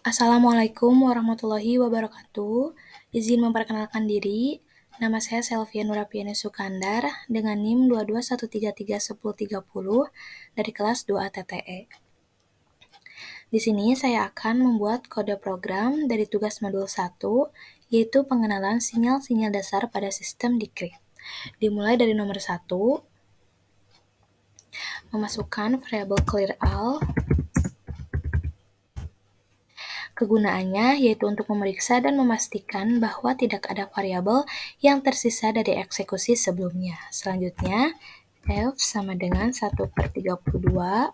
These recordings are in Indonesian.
Assalamualaikum warahmatullahi wabarakatuh. Izin memperkenalkan diri, nama saya Selvia Nurapiani Sukandar dengan NIM 22133130 dari kelas 2 TTE. Di sini saya akan membuat kode program dari tugas modul 1, yaitu pengenalan sinyal-sinyal dasar pada sistem decrypt. Dimulai dari nomor 1, memasukkan variabel clear all. Kegunaannya yaitu untuk memeriksa dan memastikan bahwa tidak ada variabel yang tersisa dari eksekusi sebelumnya. Selanjutnya, F sama dengan 1/32,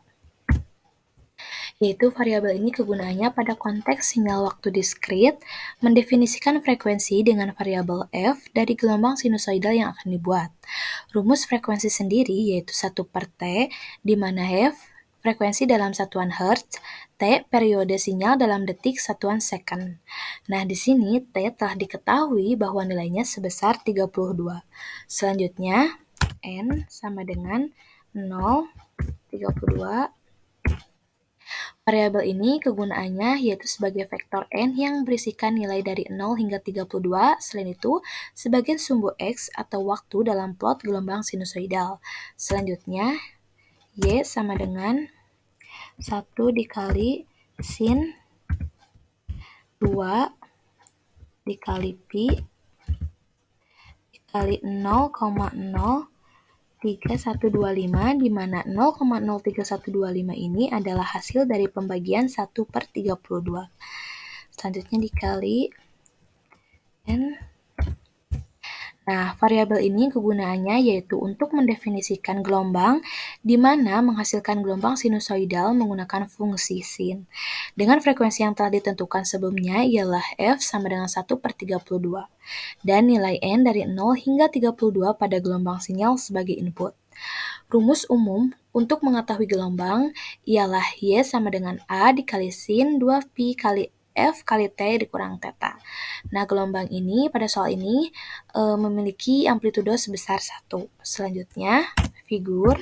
yaitu variabel ini kegunaannya pada konteks sinyal waktu diskrit, mendefinisikan frekuensi dengan variabel F dari gelombang sinusoidal yang akan dibuat. Rumus frekuensi sendiri yaitu 1/T, di mana F frekuensi dalam satuan Hertz, T periode sinyal dalam detik satuan second. Nah, di sini T telah diketahui bahwa nilainya sebesar 32. Selanjutnya, N sama dengan 0, 32. Variabel ini kegunaannya yaitu sebagai vektor N yang berisikan nilai dari 0 hingga 32, selain itu sebagai sumbu X atau waktu dalam plot gelombang sinusoidal. Selanjutnya, Y sama dengan 1 dikali sin 2 dikali pi dikali 0,03125, di mana 0,03125 ini adalah hasil dari pembagian 1/32. Selanjutnya dikali N. Nah, variabel ini kegunaannya yaitu untuk mendefinisikan gelombang di mana menghasilkan gelombang sinusoidal menggunakan fungsi sin. Dengan frekuensi yang telah ditentukan sebelumnya ialah F sama dengan 1/32 dan nilai N dari 0 hingga 32 pada gelombang sinyal sebagai input. Rumus umum untuk mengetahui gelombang ialah Y sama dengan A dikali sin 2pi kali F kali T dikurang theta. Nah, gelombang ini pada soal ini memiliki amplitudo sebesar 1. Selanjutnya, figur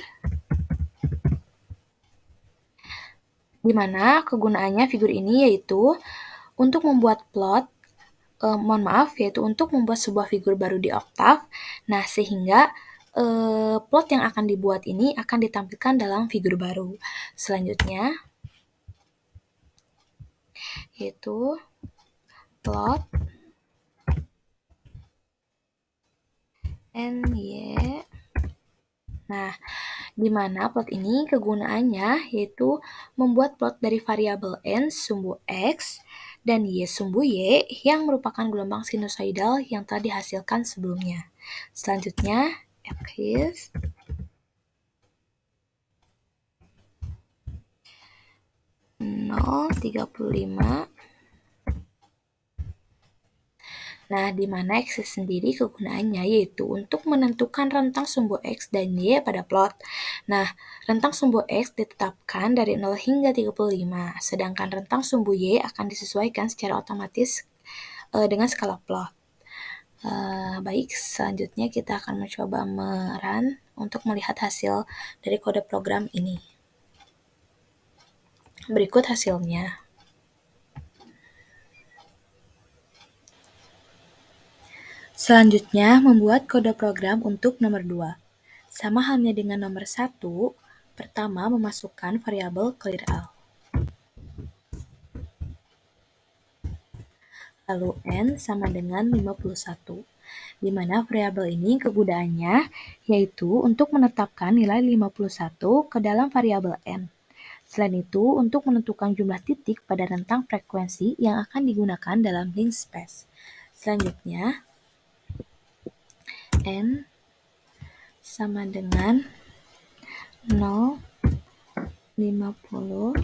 di mana kegunaannya figur ini yaitu untuk membuat plot, yaitu untuk membuat sebuah figur baru di oktav. Nah, sehingga plot yang akan dibuat ini akan ditampilkan dalam figur baru. Selanjutnya, yaitu plot NY. Nah, di mana plot ini kegunaannya yaitu membuat plot dari variabel N sumbu X dan Y sumbu Y yang merupakan gelombang sinusoidal yang telah dihasilkan sebelumnya. Selanjutnya, X 0,35. Nah, di mana X sendiri kegunaannya yaitu untuk menentukan rentang sumbu X dan Y pada plot. Nah, rentang sumbu X ditetapkan dari 0 hingga 35, sedangkan rentang sumbu Y akan disesuaikan secara otomatis dengan skala plot. Baik, selanjutnya kita akan mencoba merun untuk melihat hasil dari kode program ini. Berikut hasilnya. Selanjutnya, membuat kode program untuk nomor 2. Sama halnya dengan nomor 1, pertama memasukkan variabel clear all. Lalu N sama dengan 51, di mana variabel ini kegunaannya yaitu untuk menetapkan nilai 51 ke dalam variabel N. Selain itu, untuk menentukan jumlah titik pada rentang frekuensi yang akan digunakan dalam link space. Selanjutnya, N sama dengan 0,50,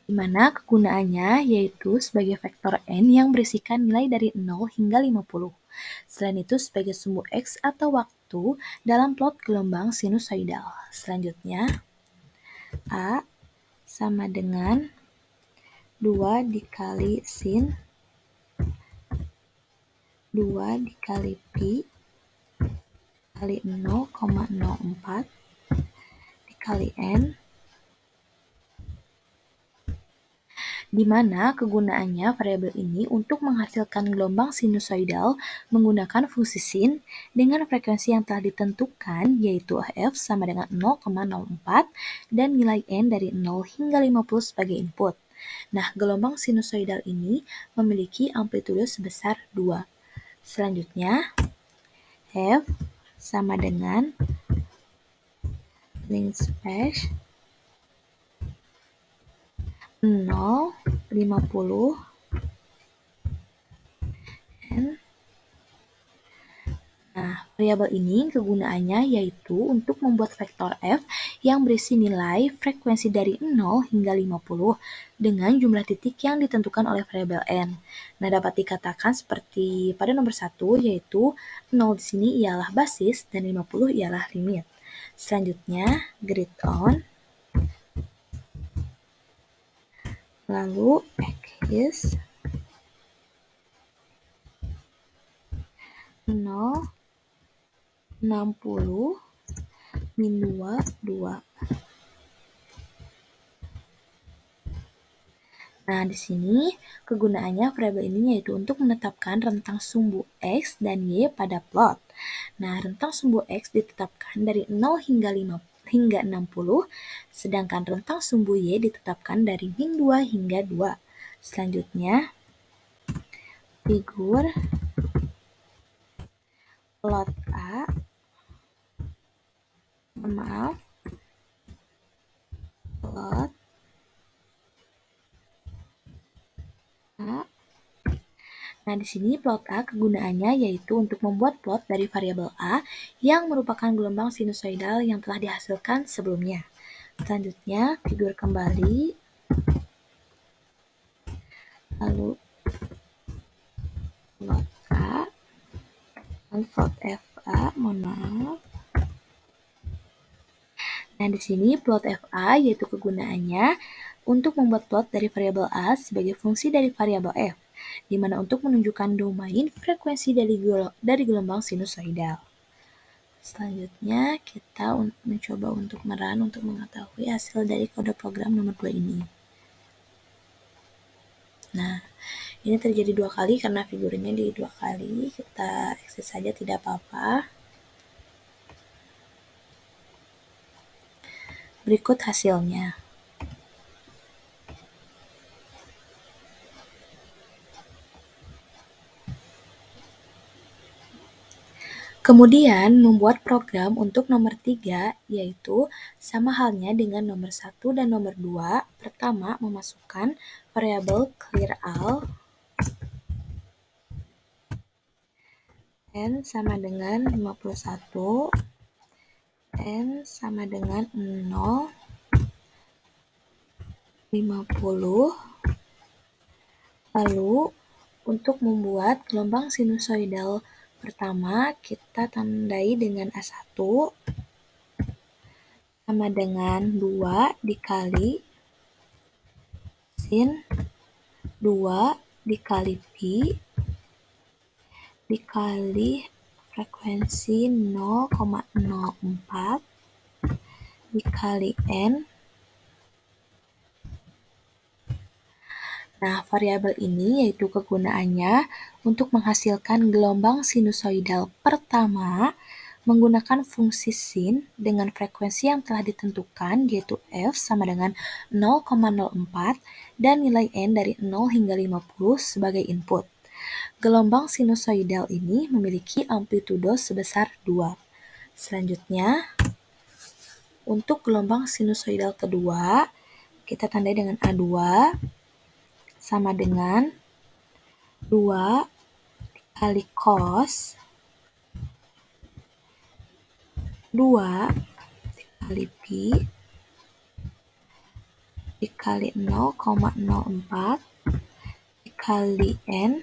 di mana kegunaannya yaitu sebagai vektor N yang berisikan nilai dari 0 hingga 50. Selain itu sebagai sumbu X atau waktu dalam plot gelombang sinusoidal. Selanjutnya, A sama dengan 2 dikali sin 2 dikali pi kali 0,04 dikali N, di mana kegunaannya variabel ini untuk menghasilkan gelombang sinusoidal menggunakan fungsi sin dengan frekuensi yang telah ditentukan, yaitu f sama dengan 0,04 dan nilai n dari 0 hingga 50 sebagai input. Nah, gelombang sinusoidal ini memiliki amplitude sebesar 2. Selanjutnya, f sama dengan length space 0, 50, n. Nah, variabel ini kegunaannya yaitu untuk membuat vektor f yang berisi nilai frekuensi dari 0 hingga 50 dengan jumlah titik yang ditentukan oleh variabel n. Nah, dapat dikatakan seperti pada nomor 1, yaitu 0 di sini ialah basis dan 50 ialah limit. Selanjutnya, grid on. Lalu, x 0, 60, min 2, 2. Nah, di sini kegunaannya variabel ini yaitu untuk menetapkan rentang sumbu X dan Y pada plot. Nah, rentang sumbu X ditetapkan dari 0 hingga 60, sedangkan rentang sumbu Y ditetapkan dari min 2 hingga 2. Selanjutnya, figur plot A, plot A. Nah, di sini plot A kegunaannya yaitu untuk membuat plot dari variabel A yang merupakan gelombang sinusoidal yang telah dihasilkan sebelumnya. Selanjutnya, figur kembali. Lalu plot A, lalu plot FA, mohon maaf. Nah, di sini plot FA yaitu kegunaannya untuk membuat plot dari variabel A sebagai fungsi dari variabel F, di mana untuk menunjukkan domain frekuensi dari gelombang sinusoidal. Selanjutnya, kita mencoba untuk merun untuk mengetahui hasil dari kode program nomor 2 ini. Nah, ini terjadi 2 kali karena figurnya di 2 kali. Kita exit saja, tidak apa-apa. Berikut hasilnya. Kemudian membuat program untuk nomor 3, yaitu sama halnya dengan nomor 1 dan nomor 2. Pertama, memasukkan variabel clear all n sama dengan 51, n sama dengan 0, 50. Lalu, untuk membuat gelombang sinusoidal pertama, kita tandai dengan A1 sama dengan 2 dikali sin 2 dikali pi dikali frekuensi 0,04 dikali n. Nah, variabel ini yaitu kegunaannya untuk menghasilkan gelombang sinusoidal pertama menggunakan fungsi sin dengan frekuensi yang telah ditentukan, yaitu f sama dengan 0,04 dan nilai n dari 0 hingga 50 sebagai input. Gelombang sinusoidal ini memiliki amplitudo sebesar 2. Selanjutnya, untuk gelombang sinusoidal kedua, kita tandai dengan A2 sama dengan 2 kali cos 2 dikali pi dikali 0,04 dikali n.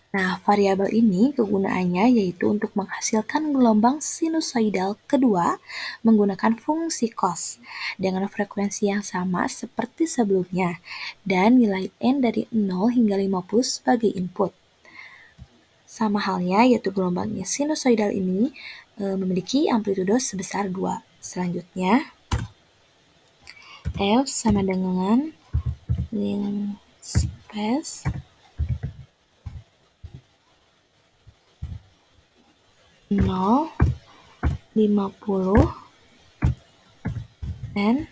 Nah, variabel ini kegunaannya yaitu untuk menghasilkan gelombang sinusoidal kedua menggunakan fungsi cos dengan frekuensi yang sama seperti sebelumnya dan nilai n dari 0 hingga 50 sebagai input. Sama halnya yaitu gelombang sinusoidal ini memiliki amplitudo sebesar 2. Selanjutnya, F sama dengan linspace nol, 50, dan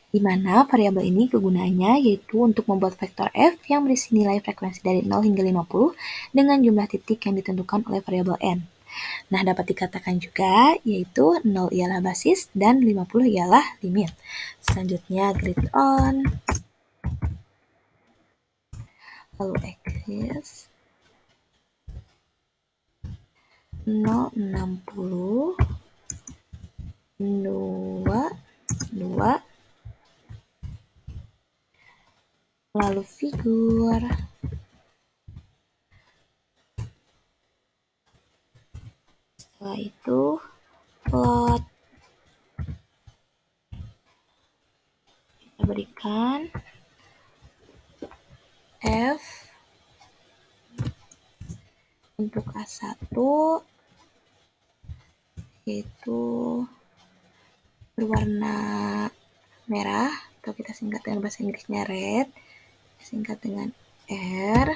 di mana variabel ini kegunaannya yaitu untuk membuat vektor f yang berisi nilai frekuensi dari 0 hingga 50 dengan jumlah titik yang ditentukan oleh variabel n. Nah, dapat dikatakan juga yaitu 0 ialah basis dan 50 ialah limit. Selanjutnya grid on, lalu axis 0, 60, 2, 2, lalu figur, setelah itu plot, kita berikan F untuk A1 yaitu berwarna merah, atau kita singkat dengan bahasa Inggrisnya red, singkat dengan R.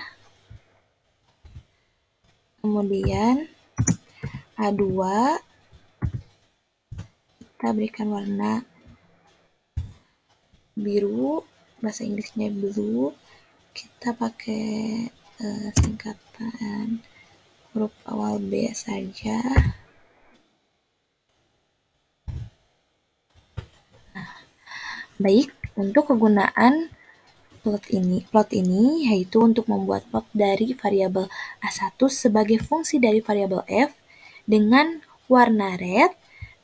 Kemudian A2 kita berikan warna biru, bahasa Inggrisnya blue, kita pakai singkatan huruf awal B saja. Baik, untuk kegunaan plot ini yaitu untuk membuat plot dari variabel A1 sebagai fungsi dari variabel f dengan warna red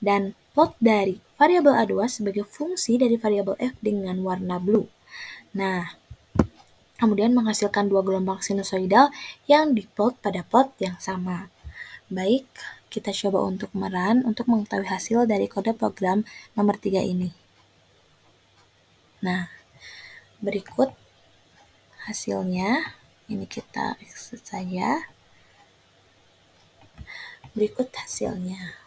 dan plot dari variabel A2 sebagai fungsi dari variabel f dengan warna blue. Nah, kemudian menghasilkan dua gelombang sinusoidal yang diplot pada plot yang sama. Baik, kita coba untuk merun untuk mengetahui hasil dari kode program nomor 3 ini. Nah, berikut hasilnya. Ini kita exit saja. Berikut hasilnya.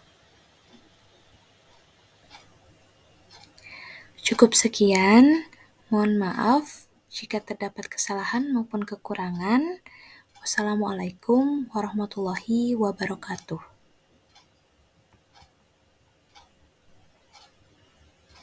Cukup sekian. Mohon maaf jika terdapat kesalahan maupun kekurangan. Wassalamualaikum warahmatullahi wabarakatuh.